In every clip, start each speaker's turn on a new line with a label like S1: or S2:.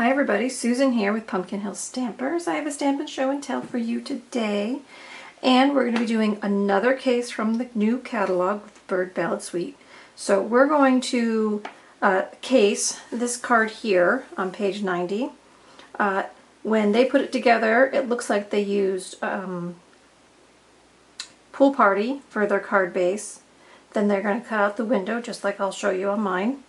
S1: Hi everybody, Susan here with Pumpkin Hill Stampers. I have a Stampin' Show and Tell for you today, and we're going to be doing another case from the new catalog with Bird Ballad Suite. So we're going to case this card here on page 90. When they put it together, it looks like they used Pool Party for their card base. Then they're going to cut out the window, just like I'll show you on mine.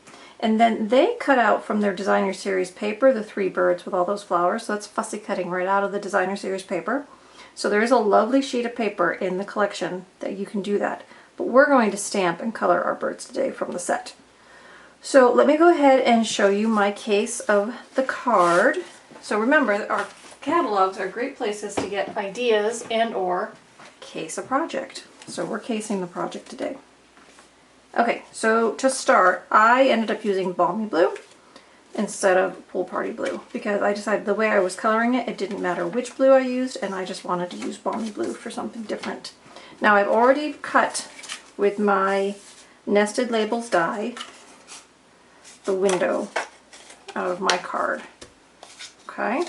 S1: And then they cut out from their Designer Series paper the three birds with all those flowers. So that's fussy cutting right out of the Designer Series paper. So there is a lovely sheet of paper in the collection that you can do that. But we're going to stamp and color our birds today from the set. So let me go ahead and show you my case of the card. So remember, our catalogs are great places to get ideas and or case a project. So we're casing the project today. Okay, so to start, I ended up using Balmy Blue instead of Pool Party Blue because I decided the way I was coloring it, it didn't matter which blue I used, and I just wanted to use Balmy Blue for something different. Now I've already cut with my Nested Labels die the window out of my card. Okay,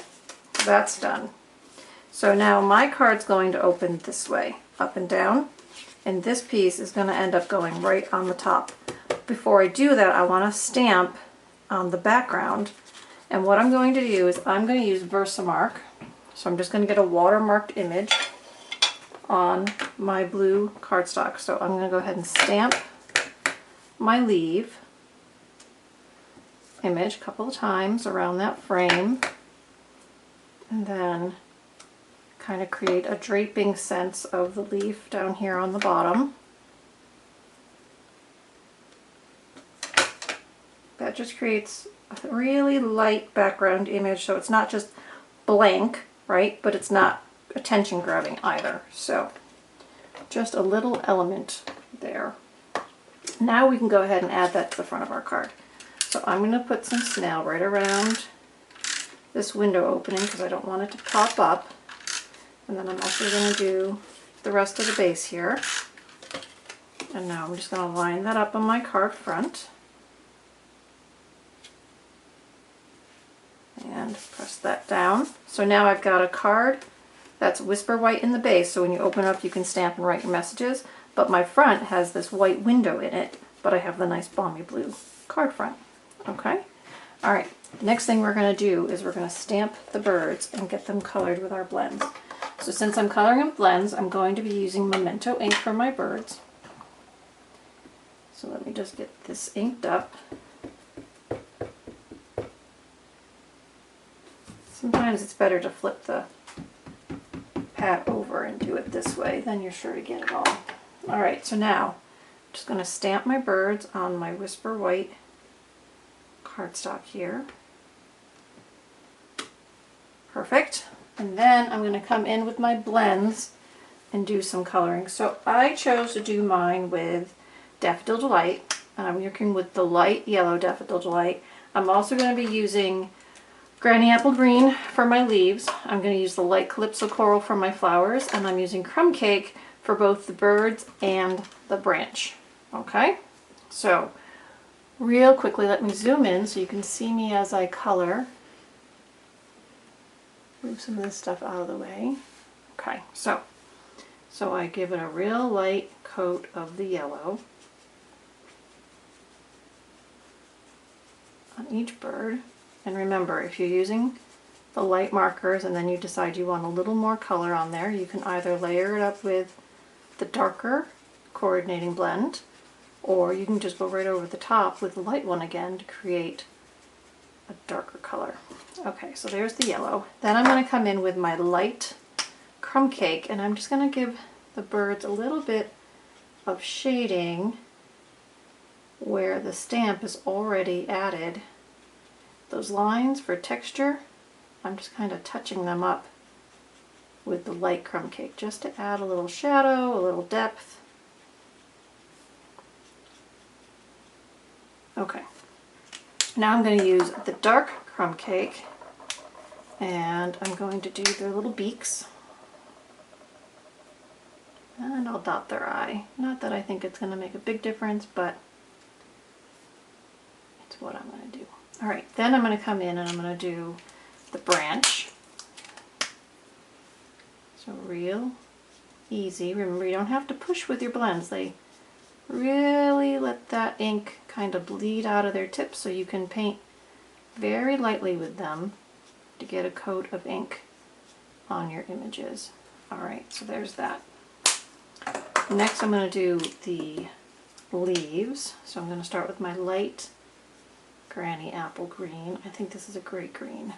S1: so that's done. So now my card's going to open this way, up and down. And this piece is going to end up going right on the top. Before I do that, I want to stamp on the background. And what I'm going to do is I'm going to use Versamark. So I'm just going to get a watermarked image on my blue cardstock. So I'm going to go ahead and stamp my leaf image a couple of times around that frame. And then kind of create a draping sense of the leaf down here on the bottom. That just creates a really light background image, so it's not just blank, right? But it's not attention grabbing either. So just a little element there. Now we can go ahead and add that to the front of our card. So I'm going to put some snail right around this window opening because I don't want it to pop up. And then I'm also going to do the rest of the base here. And now I'm just going to line that up on my card front. And press that down. So now I've got a card that's whisper white in the base, so when you open it up you can stamp and write your messages. But my front has this white window in it, but I have the nice balmy blue card front. Okay? Alright, the next thing we're going to do is we're going to stamp the birds and get them colored with our blends. So since I'm coloring in blends, I'm going to be using Memento ink for my birds. So let me just get this inked up. Sometimes it's better to flip the pad over and do it this way, then you're sure to get it all. Alright, so now I'm just going to stamp my birds on my Whisper White cardstock here. Perfect. And then I'm going to come in with my blends and do some coloring. So I chose to do mine with Daffodil Delight, and I'm working with the light yellow Daffodil Delight. I'm also going to be using Granny Apple Green for my leaves. I'm going to use the light Calypso Coral for my flowers, and I'm using Crumb Cake for both the birds and the branch. Okay, so real quickly let me zoom in so you can see me as I color. Move some of this stuff out of the way. Okay, so I give it a real light coat of the yellow on each bird. And remember, if you're using the light markers and then you decide you want a little more color on there, you can either layer it up with the darker coordinating blend, or you can just go right over the top with the light one again to create a darker color. Okay, so there's the yellow. Then I'm going to come in with my light Crumb Cake, and I'm just going to give the birds a little bit of shading where the stamp is already added. Those lines for texture, I'm just kind of touching them up with the light Crumb Cake just to add a little shadow, a little depth. Okay, now I'm going to use the dark Crumb Cake, and I'm going to do their little beaks, and I'll dot their eye. Not that I think it's going to make a big difference, but it's what I'm going to do. All right, then I'm going to come in and I'm going to do the branch. So real easy. Remember, you don't have to push with your blends. They really let that ink kind of bleed out of their tips, so you can paint very lightly with them to get a coat of ink on your images. All right, so there's that. Next I'm going to do the leaves. So I'm going to start with my light Granny Apple green. I think this is a great green.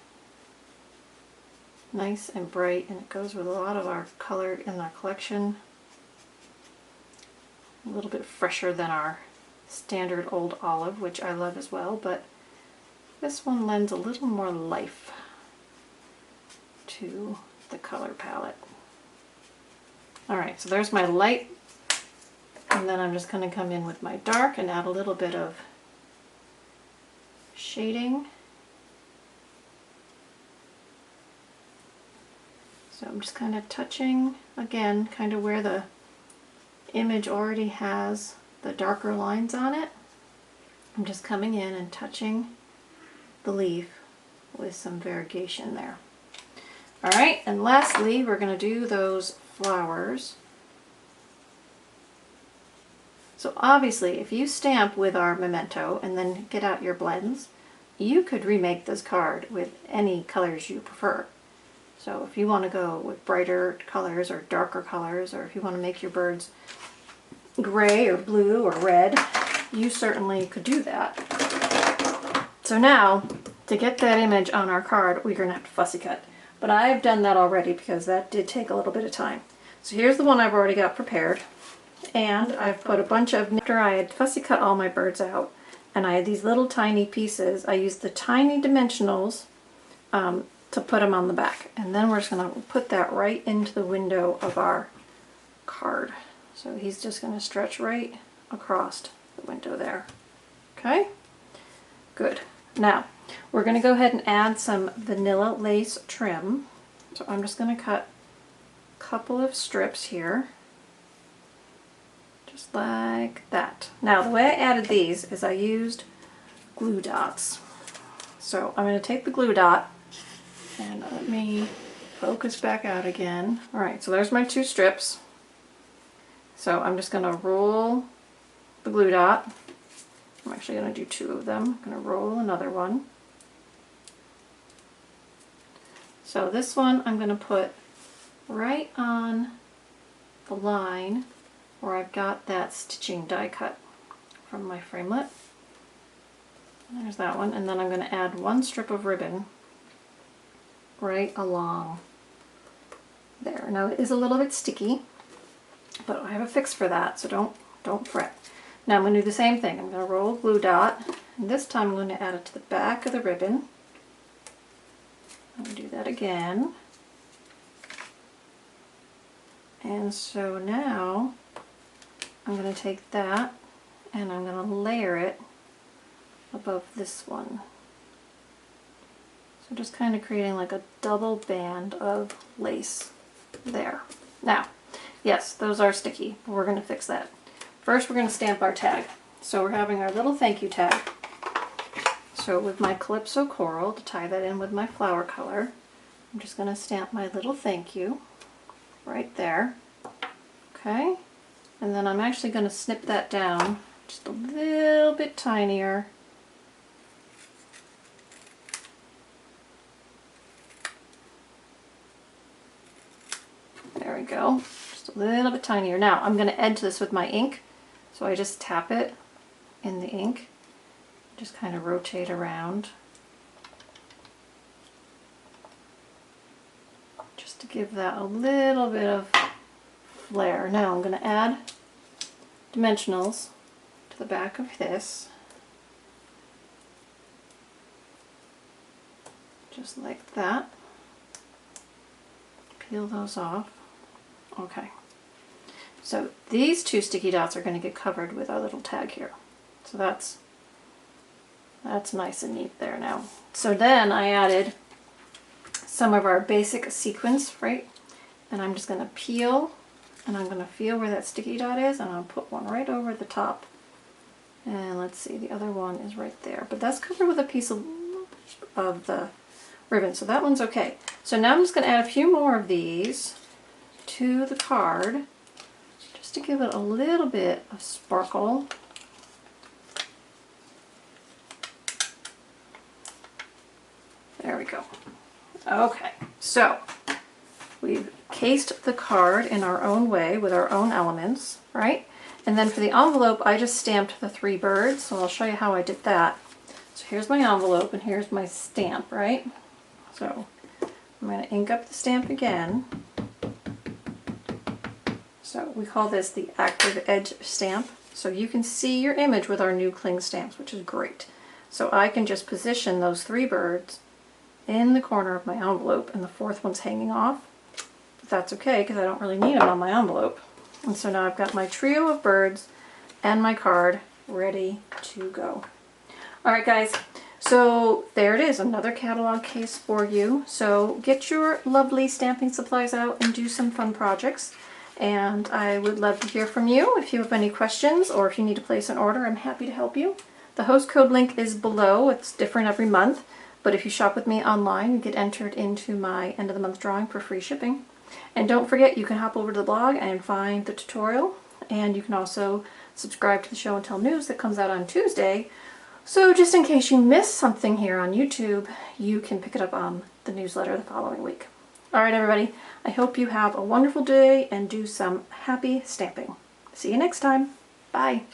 S1: Nice and bright, and it goes with a lot of our color in our collection. A little bit fresher than our standard old olive, which I love as well, but this one lends a little more life to the color palette. Alright, so there's my light, and then I'm just going to come in with my dark and add a little bit of shading. So I'm just kind of touching, again, kind of where the image already has the darker lines on it. I'm just coming in and touching the leaf with some variegation there. Alright, and lastly we're going to do those flowers. So obviously if you stamp with our memento and then get out your blends, you could remake this card with any colors you prefer. So if you want to go with brighter colors or darker colors, or if you want to make your birds gray or blue or red, you certainly could do that. So now, to get that image on our card, we're going to have to fussy cut. But I've done that already because that did take a little bit of time. So here's the one I've already got prepared. And I've put a bunch of, after I had fussy cut all my birds out, and I had these little tiny pieces, I used the tiny dimensionals to put them on the back. And then we're just going to put that right into the window of our card. So he's just going to stretch right across the window there. Okay? Good. Now, we're going to go ahead and add some vanilla lace trim. So I'm just going to cut a couple of strips here. Just like that. Now, the way I added these is I used glue dots. So I'm going to take the glue dot and let me focus back out again. Alright, so there's my two strips. So I'm just going to roll the glue dot. I'm actually going to do two of them. I'm going to roll another one. So this one I'm going to put right on the line where I've got that stitching die cut from my framelit. There's that one, and then I'm going to add one strip of ribbon right along there. Now it is a little bit sticky, but I have a fix for that, so don't fret. Now I'm going to do the same thing. I'm going to roll a glue dot, and this time I'm going to add it to the back of the ribbon. I'm going to do that again. And so now I'm going to take that and I'm going to layer it above this one. So just kind of creating like a double band of lace there. Now, yes, those are sticky, but we're going to fix that. First we're going to stamp our tag. So we're having our little thank you tag. So with my Calypso Coral, to tie that in with my flower color, I'm just going to stamp my little thank you right there. Okay, and then I'm actually going to snip that down just a little bit tinier. There we go, just a little bit tinier. Now I'm going to edge this with my ink, so I just tap it in the ink, just kind of rotate around, just to give that a little bit of flair. Now I'm going to add dimensionals to the back of this, just like that. Peel those off. Okay, so these two sticky dots are going to get covered with our little tag here. So that's nice and neat there now. So then I added some of our basic sequins, right? And I'm just going to peel, and I'm going to feel where that sticky dot is, and I'll put one right over the top And let's see, the other one is right there. But that's covered with a piece of the ribbon, so that one's okay. So now I'm just going to add a few more of these to the card, just to give it a little bit of sparkle. There we go. Okay, so we've cased the card in our own way with our own elements, right? And then for the envelope, I just stamped the 3 birds, so I'll show you how I did that. So here's my envelope and here's my stamp, right? So I'm going to ink up the stamp again. So we call this the active edge stamp. So you can see your image with our new cling stamps, which is great. So I can just position those 3 birds in the corner of my envelope, and the 4th one's hanging off. But that's okay because I don't really need them on my envelope. And so now I've got my trio of birds and my card ready to go. Alright guys, so there it is, another catalog case for you. So get your lovely stamping supplies out and do some fun projects. And I would love to hear from you if you have any questions or if you need to place an order. I'm happy to help you. The host code link is below. It's different every month. But if you shop with me online, you get entered into my end of the month drawing for free shipping. And don't forget, you can hop over to the blog and find the tutorial. And you can also subscribe to the show and tell news that comes out on Tuesday. So just in case you miss something here on YouTube, you can pick it up on the newsletter the following week. Alright everybody, I hope you have a wonderful day and do some happy stamping. See you next time. Bye.